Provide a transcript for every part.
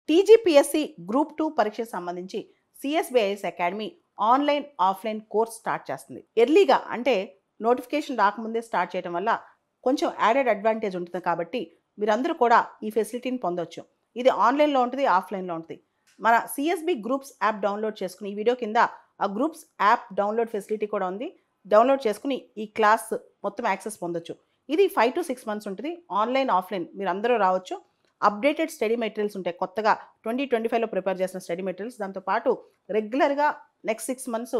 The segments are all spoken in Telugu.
టీజీపీఎస్సీ గ్రూప్ 2 పరీక్షకు సంబంధించి CSBIS academy online offline course start చేస్తుంది. ఎర్లీగా అంటే నోటిఫికేషన్ రాకముందే స్టార్ట్ చేయడం వల్ల కొంచెం యాడెడ్ అడ్వాంటేజ్ ఉంటుంది కాబట్టి మీరందరూ కూడా ఈ ఫెసిలిటీని పొందొచ్చు. ఇది ఆన్లైన్లో ఉంటుంది, ఆఫ్లైన్లో ఉంటుంది. మన సిఎస్బి గ్రూప్స్ యాప్ డౌన్లోడ్ చేసుకుని ఈ వీడియో కింద ఆ గ్రూప్స్ యాప్ డౌన్లోడ్ ఫెసిలిటీ కూడా ఉంది. డౌన్లోడ్ చేసుకుని ఈ క్లాస్ మొత్తం యాక్సెస్ పొందొచ్చు. ఇది 5 to 6 months ఉంటుంది. ఆన్లైన్ ఆఫ్లైన్ మీరు అందరూ రావచ్చు. అప్డేటెడ్ స్టడీ మెటీరియల్స్ ఉంటాయి. కొత్తగా 2025లో ప్రిపేర్ చేసిన స్టడీ మెటీరియల్స్. దాంతోపాటు రెగ్యులర్గా నెక్స్ట్ 6 months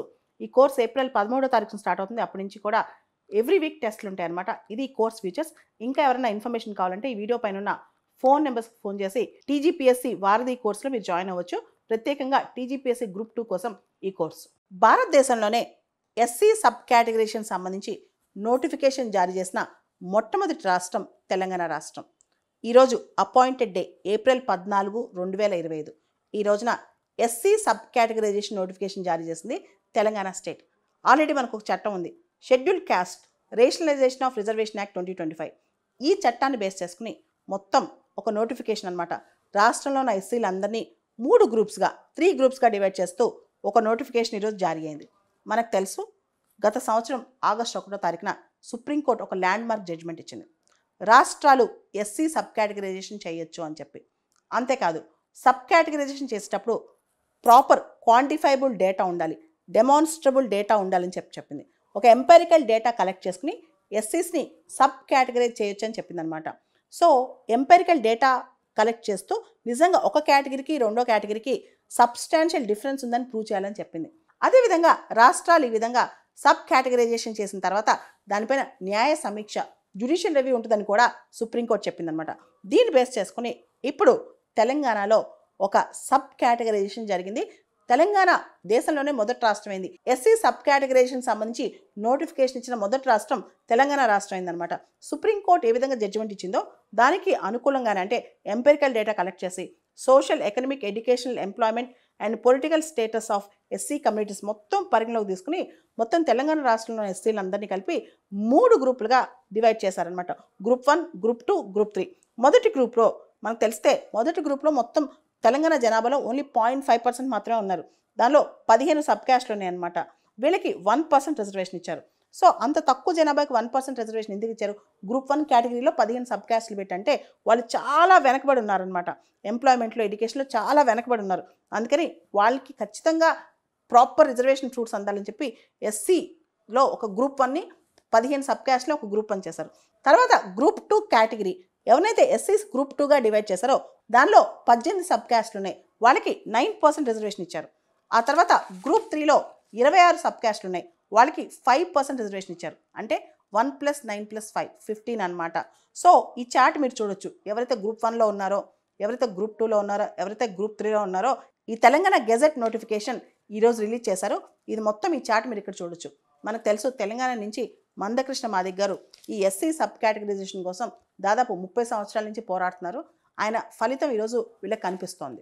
ఈ కోర్స్ ఏప్రిల్ 13వ తారీఖున స్టార్ట్ అవుతుంది. అప్పటి నుంచి కూడా ఎవ్రీ వీక్ టెస్ట్లు ఉంటాయి అనమాట. ఇది కోర్స్ ఫీచర్స్. ఇంకా ఎవరైనా ఇన్ఫర్మేషన్ కావాలంటే ఈ వీడియో పైన ఉన్న ఫోన్ నెంబర్స్కి ఫోన్ చేసి టీజీపీఎస్సీ వారధి కోర్సులో మీరు జాయిన్ అవ్వచ్చు. ప్రత్యేకంగా టీజీపీఎస్సీ గ్రూప్ 2 కోసం ఈ కోర్సు. భారతదేశంలోనే ఎస్సీ సబ్ కేటగిరీషన్ సంబంధించి నోటిఫికేషన్ జారీ చేసిన మొట్టమొదటి రాష్ట్రం తెలంగాణ రాష్ట్రం. ఈరోజు అపాయింటెడ్ డే ఏప్రిల్ 14, 2025. ఈ రోజున ఎస్సీ సబ్ కేటగరైజేషన్ నోటిఫికేషన్ జారీ చేసింది తెలంగాణ స్టేట్. ఆల్రెడీ మనకు ఒక చట్టం ఉంది, scheduled caste rationalisation of reservation act 2025. ఈ చట్టాన్ని బేస్ చేసుకుని మొత్తం ఒక నోటిఫికేషన్ అనమాట. రాష్ట్రంలో ఉన్న ఎస్సీలందరినీ 3 గ్రూప్స్గా 3 గ్రూప్స్గా డివైడ్ చేస్తూ ఒక నోటిఫికేషన్ ఈరోజు జారీ అయింది. మనకు తెలుసు, గత సంవత్సరం ఆగస్టు 1వ తారీఖున సుప్రీంకోర్టు ఒక ల్యాండ్ మార్క్ జడ్జిమెంట్ ఇచ్చింది. రాష్ట్రాలు ఎస్సీ సబ్ కేటగరైజేషన్ చేయొచ్చు అని చెప్పి. అంతేకాదు, సబ్ కేటగరైజేషన్ చేసేటప్పుడు ప్రాపర్ క్వాంటిఫైబుల్ డేటా ఉండాలి, డెమాన్స్ట్రబుల్ డేటా ఉండాలని చెప్పింది. ఒక ఎంపెరికల్ డేటా కలెక్ట్ చేసుకుని ఎస్సీస్ని సబ్ కేటగరైజ్ చేయొచ్చు అని చెప్పింది అనమాట. సో ఎంపెరికల్ డేటా కలెక్ట్ చేస్తూ నిజంగా ఒక కేటగిరీకి రెండో కేటగిరీకి సబ్స్టాన్షియల్ డిఫరెన్స్ ఉందని ప్రూవ్ చేయాలని చెప్పింది. అదేవిధంగా రాష్ట్రాలు ఈ విధంగా సబ్ కేటగరైజేషన్ చేసిన తర్వాత దానిపైన న్యాయ సమీక్ష జ్యుడిషియల్ రివ్యూ ఉంటుందని కూడా సుప్రీంకోర్టు చెప్పిందనమాట. దీన్ని బేస్ చేసుకుని ఇప్పుడు తెలంగాణలో ఒక సబ్ కేటగరైజేషన్ జరిగింది. తెలంగాణ దేశంలోనే మొదటి రాష్ట్రమైంది. ఎస్సీ సబ్ కేటగరైజేషన్ సంబంధించి నోటిఫికేషన్ ఇచ్చిన మొదటి రాష్ట్రం తెలంగాణ రాష్ట్రం అయిందనమాట. సుప్రీంకోర్టు ఏ విధంగా జడ్జిమెంట్ ఇచ్చిందో దానికి అనుకూలంగానే, అంటే ఎంపెరికల్ డేటా కలెక్ట్ చేసి social, economic, educational, employment and political status of SC communities మొత్తం పరిగణలోకి తీసుకుని మొత్తం తెలంగాణ రాష్ట్రంలో ఎస్సీలందరినీ కలిపి 3 గ్రూపులుగా డివైడ్ చేశారనమాట. Group 1, group 2, group 3. మొదటి గ్రూప్లో మనకు తెలిస్తే మొదటి గ్రూప్లో మొత్తం తెలంగాణ జనాభాలో ఓన్లీ 0.5% మాత్రమే ఉన్నారు. దానిలో 15 సబ్ క్యాస్ట్లు ఉన్నాయన్నమాట. వీళ్ళకి 1% రిజర్వేషన్ ఇచ్చారు. సో అంత తక్కువ జనాభాకి 1% రిజర్వేషన్ ఎందుకు ఇచ్చారు? గ్రూప్ 1 కేటగిరీలో 15 సబ్ క్యాస్ట్లు పెట్టంటే వాళ్ళు చాలా వెనకబడి ఉన్నారనమాట. ఎంప్లాయ్మెంట్లో, ఎడ్యుకేషన్లో చాలా వెనకబడి ఉన్నారు. అందుకని వాళ్ళకి ఖచ్చితంగా ప్రాపర్ రిజర్వేషన్ ఫ్రూట్స్ అందాలని చెప్పి ఎస్సీలో ఒక గ్రూప్ 1ని 15 సబ్ క్యాస్ట్లో ఒక గ్రూప్ 1 చేశారు. తర్వాత గ్రూప్ 2 కేటగిరీ ఎవరైతే ఎస్సీస్ గ్రూప్ 2గా డివైడ్ చేశారో దానిలో 18 సబ్ క్యాస్ట్లు ఉన్నాయి. వాళ్ళకి 9% రిజర్వేషన్ ఇచ్చారు. ఆ తర్వాత గ్రూప్ 3లో 26 సబ్ క్యాస్ట్లు ఉన్నాయి. వాళ్ళకి 5% రిజర్వేషన్ ఇచ్చారు. అంటే 1 + 9 + 5 15 అనమాట. సో ఈ చార్ట్ మీరు చూడొచ్చు. ఎవరైతే గ్రూప్ 1లో ఉన్నారో, ఎవరైతే గ్రూప్ 2లో ఉన్నారో, ఎవరైతే గ్రూప్ 3లో ఉన్నారో, ఈ తెలంగాణ గెజెట్ నోటిఫికేషన్ ఈరోజు రిలీజ్ చేశారు. ఇది మొత్తం ఈ చార్ట్ మీరు ఇక్కడ చూడొచ్చు. మనకు తెలుసు, తెలంగాణ నుంచి మందకృష్ణ మాదిగ గారు ఈ ఎస్సీ సబ్ కేటగరైజేషన్ కోసం దాదాపు 30 సంవత్సరాల నుంచి పోరాడుతున్నారు. ఆయన ఫలితం ఈరోజు వీళ్ళకి కనిపిస్తోంది.